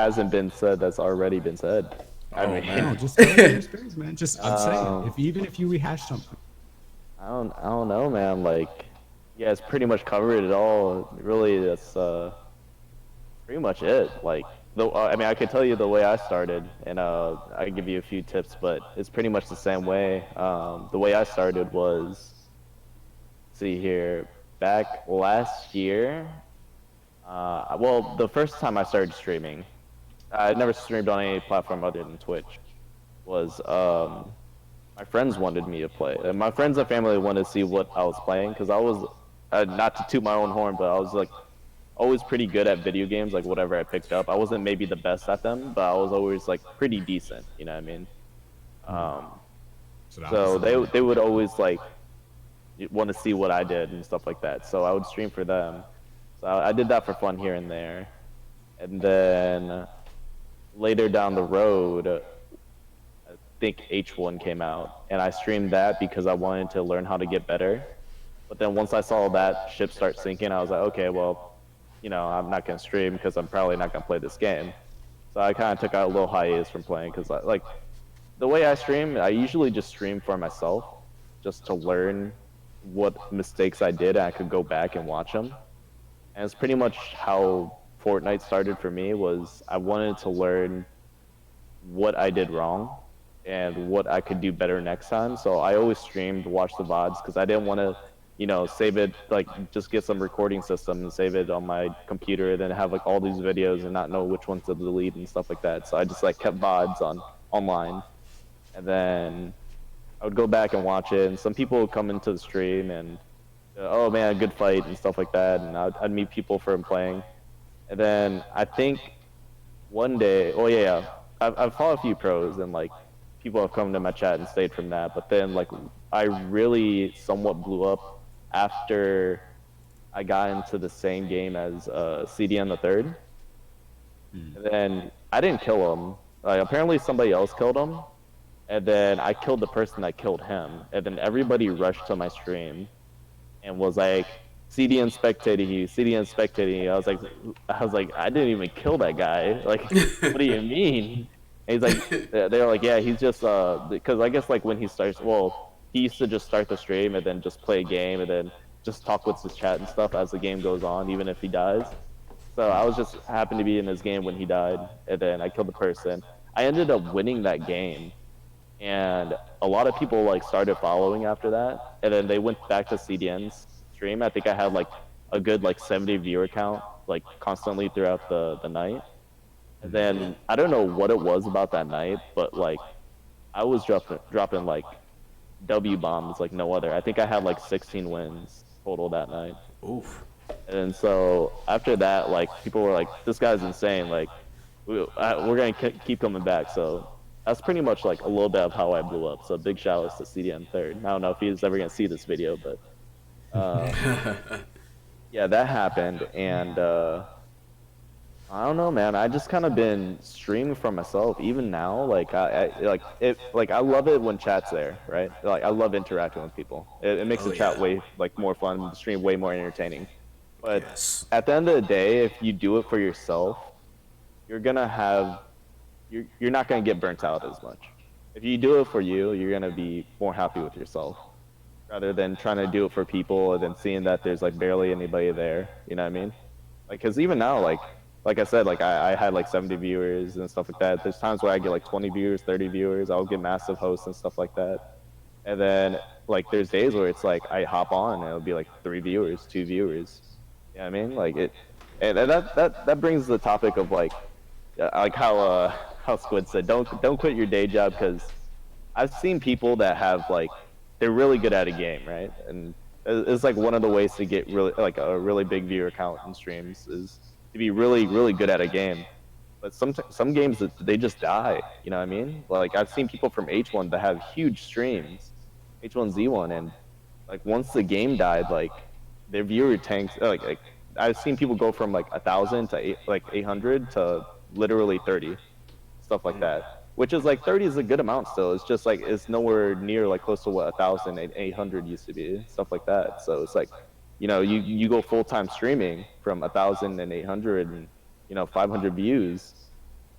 hasn't been said that's already been said. I Oh mean, No, man. just tell us your experience, man. Just say it. um, If even if you rehash something. I don't know, man. Like, yeah, it's pretty much covered it all. Really, that's pretty much it. Like, I mean, I could tell you the way I started, and I could give you a few tips, but it's pretty much the same way. The way I started was, see here, back last year. Well, the first time I started streaming, I never streamed on any platform other than Twitch. Was my friends wanted me to play. And my friends and family wanted to see what I was playing because I was not to toot my own horn, but I was like always pretty good at video games. Like whatever I picked up, I wasn't maybe the best at them, but I was always like pretty decent. You know what I mean? Hmm. Um, So that was so the they would always like want to see what I did and stuff like that. So I would stream for them. So I did that for fun here and there. And then later down the road, I think H1 came out, and I streamed that because I wanted to learn how to get better. But then once I saw that ship start sinking, I was like, okay, well, you know, I'm not gonna stream because I'm probably not gonna play this game. So I kind of took out a little hiatus from playing because like the way I stream, I usually just stream for myself, just to learn what mistakes I did, and I could go back and watch them. And it's pretty much how Fortnite started for me. Was I wanted to learn what I did wrong and what I could do better next time. So I always streamed, watched the VODs because I didn't want to, you know, save it, like just get some recording system and save it on my computer and then have like all these videos and not know which ones to delete and stuff like that. So I just like kept VODs on online, and then I would go back and watch it. And some people would come into the stream and, oh man, good fight and stuff like that. And I'd meet people from playing. And then I think one day, oh yeah, I've followed a few pros and like people have come to my chat and stayed from that. But then like I really somewhat blew up after I got into the same game as CDN the third. Hmm. And then I didn't kill him. Like, apparently somebody else killed him. And then I killed the person that killed him. And then everybody rushed to my stream and was like, CDN spectating you, CDN spectating you. I was like, I didn't even kill that guy. Like, what do you mean? And he's like, they're like, yeah, he's just because I guess like when he starts, well, he used to just start the stream and then just play a game and then just talk with his chat and stuff as the game goes on, even if he dies. So I was just happened to be in his game when he died, and then I killed the person. I ended up winning that game, and a lot of people like started following after that, and then they went back to CDN's stream. I think I had like a good like 70 viewer count like constantly throughout the night. And then I don't know what it was about that night, but like I was dropping like W bombs like no other. I think I had like 16 wins total that night. Oof. And so after that, like people were like, "This guy's insane! Like, we're gonna keep coming back." So that's pretty much like a little bit of how I blew up. So big shout outs to CDN third. I don't know if he's ever gonna see this video, but yeah, that happened, and I don't know, man. I just kind of been streaming for myself. Even now, like I like it. Like I love it when chat's there, right? Like I love interacting with people. It makes Oh the chat yeah. way like more fun. The stream way more entertaining. But Yes. at the end of the day, if you do it for yourself, you're gonna have you're not gonna get burnt out as much. If you do it for you, you're gonna be more happy with yourself rather than trying to do it for people and then seeing that there's like barely anybody there. You know what I mean? Like, cause even now, like I said, like I had like 70 viewers and stuff like that. There's times where I get like 20 viewers, 30 viewers. I'll get massive hosts and stuff like that. And then like there's days where it's like I hop on and it'll be like 3 viewers, 2 viewers. You know what I mean? Like it, and that brings the topic of like how Squid said, don't quit your day job because I've seen people that have like they're really good at a game, right? And it's like one of the ways to get really like a really big viewer count in streams is to be really good at a game. But some games that they just die. You know what I mean? Like I've seen people from H1 that have huge streams, H1Z1, and like once the game died, like their viewer tanks. Like I've seen people go from like 1,000 to 800 to literally 30, stuff like that. Which is like 30 is a good amount still. It's just like it's nowhere near like close to what 1,800 used to be, stuff like that. So it's like, you know, you go full time streaming from 1,800 and 500 views.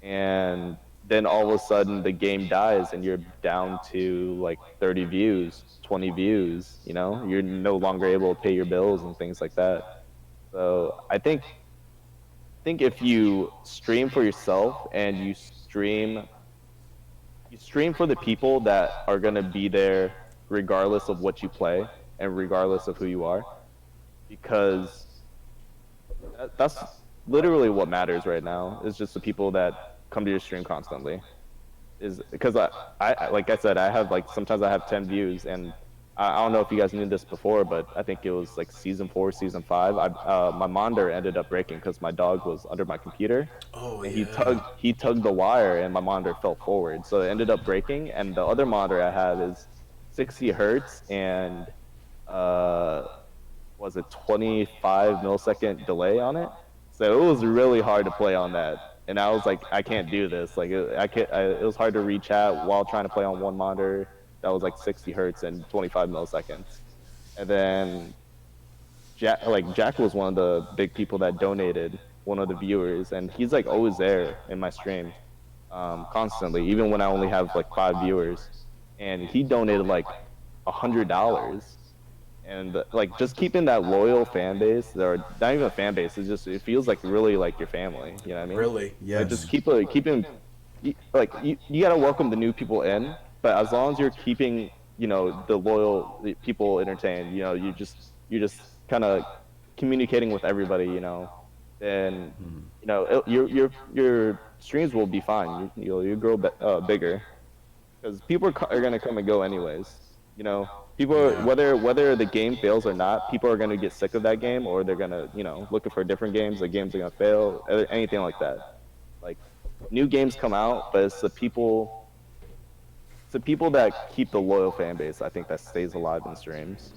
and then all of a sudden the game dies and you're down to like 30 views, 20 views, you know, you're no longer able to pay your bills and things like that. So I think if you stream for yourself and you stream for the people that are going to be there regardless of what you play and regardless of who you are, because that's literally what matters right now, is just the people that come to your stream constantly. Is because like I said, I have like sometimes I have 10 views, and I don't know if you guys knew this before, but I think it was like season 4, season 5. My monitor ended up breaking because my dog was under my computer, Oh and yeah. he tugged the wire, and my monitor fell forward, so it ended up breaking. And the other monitor I have is 60 hertz, and uh, was it 25 millisecond delay on it? So it was really hard to play on that. And I was like, I can't do this. Like, I can't. It was hard to reach out while trying to play on one monitor that was like 60 hertz and 25 milliseconds. And then Jack was one of the big people that donated, one of the viewers, and he's like always there in my stream, constantly, even when I only have like 5 viewers. And he donated like $100, and like just keeping that loyal fan base, or not even a fan base, it feels like really like your family, you know what I mean? Really? Like just Yes. keeping like you gotta welcome the new people in, but as long as you're keeping, the loyal people entertained, you're just kind of communicating with everybody, then your streams will be fine. You grow bigger, because people are gonna come and go anyways. You know, people are, Yeah. whether the game fails or not, people are gonna get sick of that game, or they're gonna, looking for different games. The games are gonna fail, anything like that. Like, new games come out, but it's the people that keep the loyal fan base, I think, that stays alive in streams.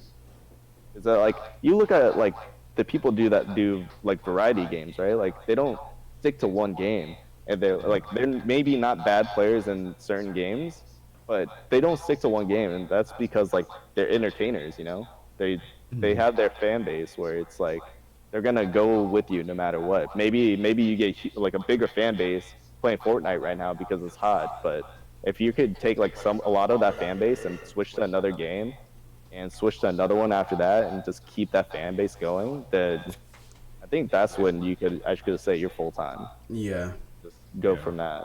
Is that, like, you look at like the people that do like variety games, right? Like, they don't stick to one game, and they're maybe not bad players in certain games, but they don't stick to one game, and that's because like they're entertainers, they have their fan base where it's like they're gonna go with you no matter what. Maybe you get like a bigger fan base playing Fortnite right now because it's hot, but if you could take like a lot of that fan base and switch to another game and switch to another one after that and just keep that fan base going, then I think that's when you could actually say you're full time. Yeah. Just go Yeah. from that.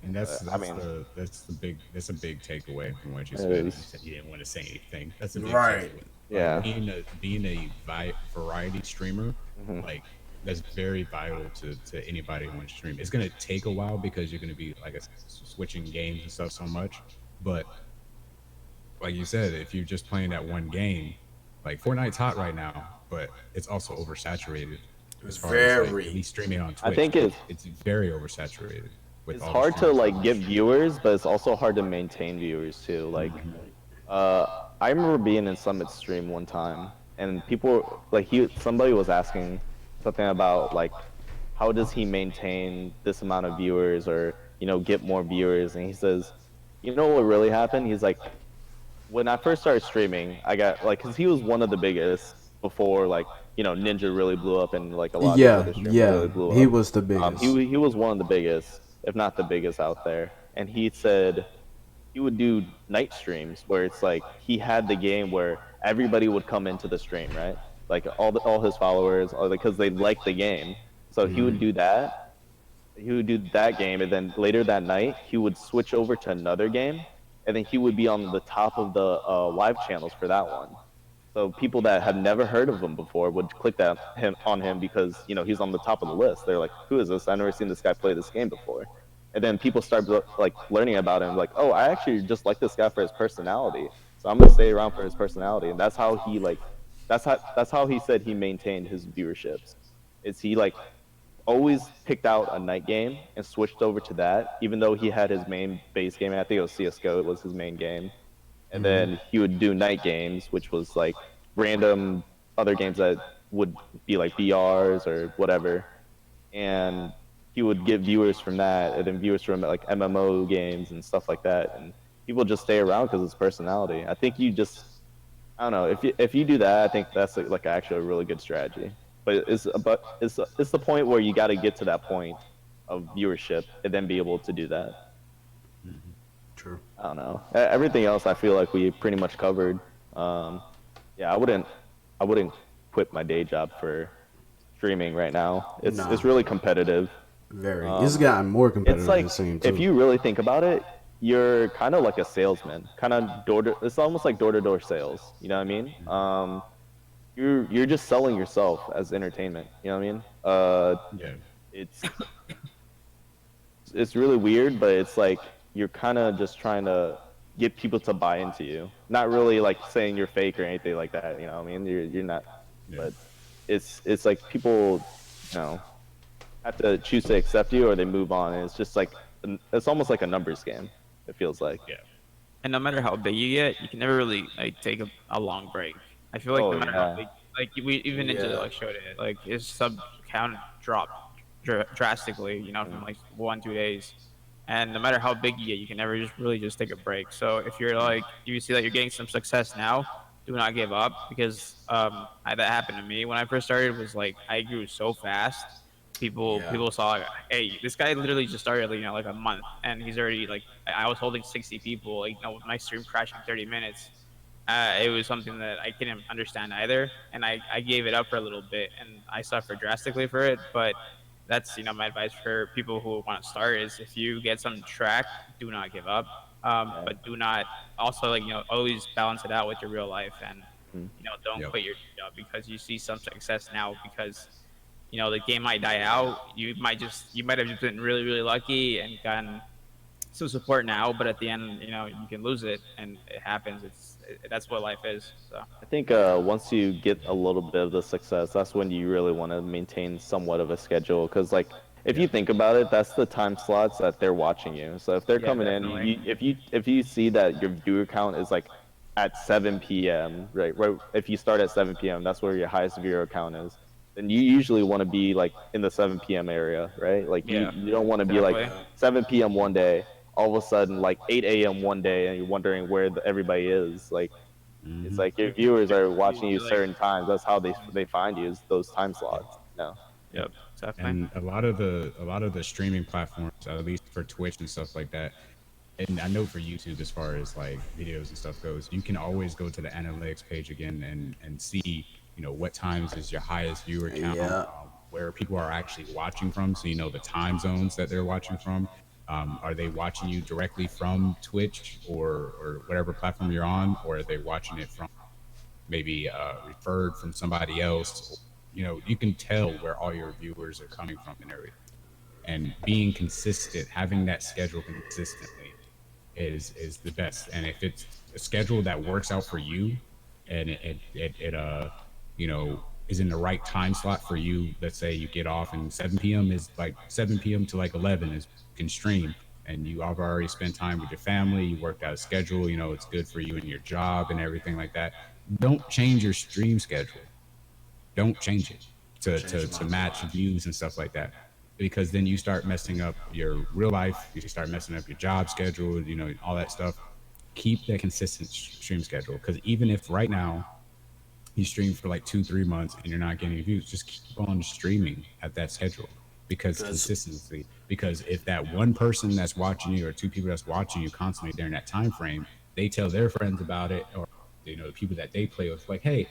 And But I mean, that's a big takeaway from what you it said. You is. said you didn't want to say anything. That's a big Right. takeaway. Like Yeah. being a variety streamer, Hmm. like that's very vital to anybody on stream. It's gonna take a while because you're gonna be like switching games and stuff so much. But like you said, if you're just playing that one game, like Fortnite's hot right now, but it's also oversaturated as far as like at Very. least streaming on I Twitch. think It's very oversaturated with it's all the hard to streamers like on get stream. viewers, but it's also hard to maintain viewers too. Like, uh, I remember being in Summit's stream one time, and somebody was asking something about like, how does he maintain this amount of viewers, or get more viewers? And he says, what really happened? He's like, when I first started streaming, I got like, cause he was one of the biggest before, like, Ninja really blew up, and like a lot of these Yeah, other streamers yeah. really blew He up. was the biggest. He was one of the biggest, if not the biggest out there. And he said he would do night streams where it's like he had the game where everybody would come into the stream, right? Like all his followers, because they liked the game. So he would do that. He would do that game, and then later that night he would switch over to another game, and then he would be on the top of the live channels for that one. So people that have never heard of him before would click on him because he's on the top of the list. They're like, "Who is this? I've never seen this guy play this game before." And then people start like learning about him, like, "Oh, I actually just like this guy for his personality, so I'm gonna stay around for his personality." And that's how he said he maintained his viewerships. Is he like always picked out a night game and switched over to that, even though he had his main base game. And I think it was CS:GO. It was his main game, and then he would do night games, which was like random other games that would be like BRs or whatever, and he would get viewers from that, and then viewers from like MMO games and stuff like that, and people just stay around because of his personality. I think I don't know, if you do that, I think that's like actually a really good strategy. But it's the point where you got to get to that point of viewership and then be able to do that. True. I don't know. Everything else I feel like we pretty much covered. Yeah, I wouldn't quit my day job for streaming right now. It's Nah. really competitive. Very. It's Um, gotten more it's competitive, like it seems, if too. you really think about it, you're kind of like a salesman, kind of door to. It's almost like door-to-door sales. You know what I mean? You're just selling yourself as entertainment. You know what I mean? Yeah. It's it's really weird, but it's like you're kind of just trying to get people to buy into you. Not really like saying you're fake or anything like that. You know what I mean? You're not, Yeah. but it's like people, you know, have to choose to accept you or they move on, and it's just like it's almost like a numbers game. It feels like. Yeah. And no matter how big you get, you can never really like take a long break. I feel like Oh no matter how yeah. big, like we even Ninja Yeah. like showed it, like his sub count dropped drastically, you know, from like 1 2 days. And no matter how big you get, you can never just really just take a break. So if you're like, if you see that you're getting some success now, do not give up because that happened to me when I first started. Was like I grew so fast. Yeah. People saw like, hey, this guy literally just started, you know, like a month, and he's already like I was holding 60 people, like, you know, with my stream crashing 30 minutes. It was something that I couldn't understand either, and I gave it up for a little bit, and I suffered drastically for it. But that's, you know, my advice for people who want to start is if you get some track, do not give up, Yeah. but do not also, like, you know, always balance it out with your real life, and Mhm. you know, don't Yep. quit your job because you see some success now because you know the game might die out. You might have just been really lucky and gotten some support now, but at the end, you know, you can lose it, and it happens. That's what life is. So I think once you get a little bit of the success, that's when you really want to maintain somewhat of a schedule. Because like if Yeah. you think about it, that's the time slots that they're watching you. So if they're yeah, coming in, definitely. if you see that your viewer count is like at 7 p.m. right? If you start at 7 p.m., that's where your highest viewer count is. Then you usually want to be like in the 7 p.m. area, right? Like Yeah, you don't want to be like exactly. Yeah. 7 p.m. one day, all of a sudden like 8 a.m. one day, and you're wondering where everybody is. Like it's Hmm. like your viewers are You'd watching be you like, certain times. That's how they find you is those time slots. No. Yep. yep, exactly. And a lot of the streaming platforms, at least for Twitch and stuff like that, and I know for YouTube, as far as like videos and stuff goes, you can always go to the analytics page again and see, you know, what times is your highest viewer count, Yeah. where people are actually watching from, so you know the time zones that they're watching from. Are they watching you directly from Twitch or whatever platform you're on, or are they watching it from maybe referred from somebody else? You know, you can tell where all your viewers are coming from and everything. And being consistent, having that schedule consistently is the best. And if it's a schedule that works out for you, and it you know, is in the right time slot for you. Let's say you get off and 7 p.m. is like 7 p.m. to like 11 is you can stream, and you have already spent time with your family. You worked out a schedule. You know, it's good for you and your job and everything like that. Don't change your stream schedule. Don't change it Change to mine match views and stuff like that, because then you start messing up your real life. You start messing up your job schedule, you know, all that stuff. Keep that consistent stream schedule, because even if right now you stream for like 2 3 months and you're not getting views, just keep on streaming at that schedule, because Because consistency. Because if that one person that's watching you or two people that's watching you constantly during that time frame, they tell their friends about it, or you know the people that they play with, like, hey,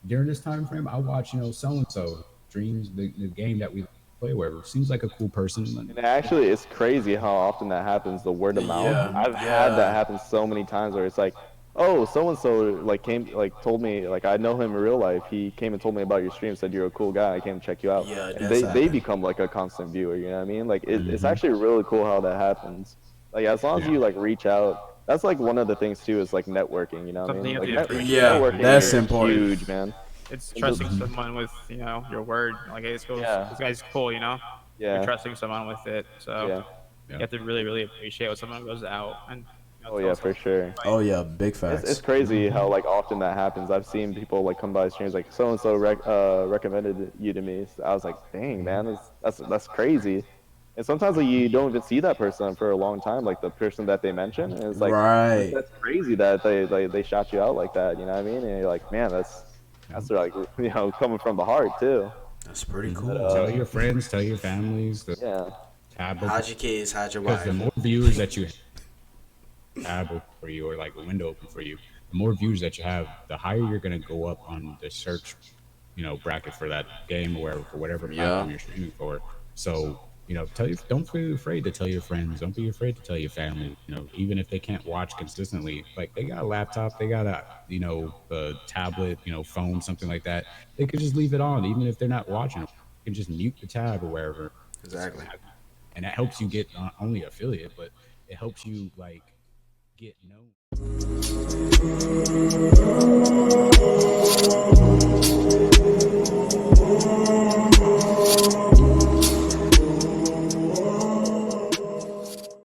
during this time frame I watch, you know, so and so streams the game that we play, wherever, seems like a cool person. And actually, it's crazy how often that happens. The word of mouth. yeah, I've had that yeah, happen so many times where it's like, oh, so and so like came like told me like I know him in real life. He came and told me about your stream. Said you're a cool guy. I came to check you out. yeah. And That's they happened. become like a constant viewer. You know what I mean? Like it's Hmm. actually really cool how that happens. Like as long as Yeah. you like reach out. That's like one of the things too is like networking. You know what I Something mean? you have Like to appreciate. Yeah, networking Yeah, that's is important. huge, man. it's And the, trusting someone with, you know, your word. Like, hey, yeah, this guy's cool. You know, you're yeah, trusting someone with it. So yeah. you Yeah. have to really appreciate when someone goes out and, you know, Oh yeah, tells for someone. sure. Oh yeah, big It's facts. crazy how like often that happens. I've seen people like come by streams like so and so recommended you to me. So I was like, dang man, that's crazy. And sometimes like, you don't even see that person for a long time, like the person that they mentioned. And it's like Right. that's crazy that they shot you out like that. You know what I mean? And you're like, man, that's like coming from the heart too. That's pretty But cool. Tell your friends, tell your families. yeah, tab Hide your kids, hide your because the wife. more viewers that you tab open for you or like a window open for you, the more views that you have, the higher you're gonna go up on the search, bracket for that game or for whatever Yeah. platform you're streaming for. So, don't be afraid to tell your friends. Don't be afraid to tell your family. Even if they can't watch consistently, like they got a laptop, they got a tablet, phone, something like that. They could just leave it on, even if they're not watching. You can just mute the tab or wherever. Exactly. And that helps you get not only affiliate, but it helps you like get known.